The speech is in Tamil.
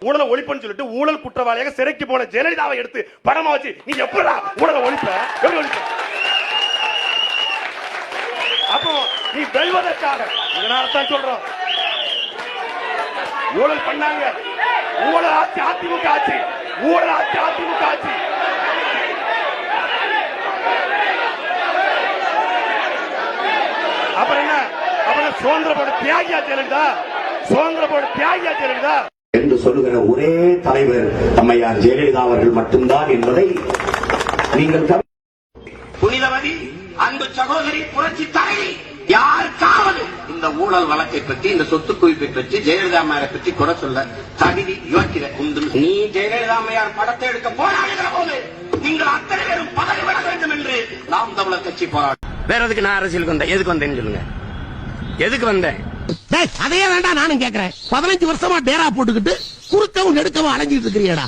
ஊழலை ஒழிப்புன்னு சொல்லிட்டு ஊழல் குற்றவாளியாக சிறைக்கு போன ஜெயலலிதாவை எடுத்து படமா வச்சு நீ எப்படா ஊழலை ஒழிப்ப? எப்படி ஒழிப்ப? அப்போ நீ வெல்வதற்காக இதனால்தான் சொல்றோம், ஊழல் பண்ணாங்க, ஊழல் ஆட்சி அதிமுக ஆட்சி, ஊழல் ஆட்சி அதிமுக ஆட்சி. அப்புறம் என்ன? அப்புறம் சுதந்திர போட தியாகியா ஜெயலலிதா, சுதந்திர போட தியாகியா ஜெயலலிதா என்று சொல்லுகிற ஒரே தலைவர் அம்மையார் ஜெயலலிதா அவர்கள் மட்டும்தான் என்பதை நீங்கள் புனிதவதி, அன்பு சகோதரி, புரட்சி தலைவி, யாருக்காவது இந்த ஊழல் வழக்கை பற்றி, இந்த சொத்து குவிப்பை பற்றி, ஜெயலலிதா அம்மையாரை பற்றி குறை சொல்ல தகுதி யோக்கிய உண்டு. நீ ஜெயலலிதா அம்மையார் படத்தை எடுக்க போராடுகிற போது நீங்கள் அத்தனை பேரும் பதவி விட வேண்டும் என்று நாம் தமிழர் கட்சி போராடும். வேற எதுக்கு நான் அரசியலுக்கு வந்தேன்? எதுக்கு வந்தேன்னு சொல்லுங்க. எதுக்கு வந்தேன்? அதையே வேண்டாம் நானும் கேக்குறேன். 15 வருஷமா டேரா போட்டுக்கிட்டு குறுக்கவும் நெடுக்கவும் அலைஞ்சிட்டு இருக்கிறியடா.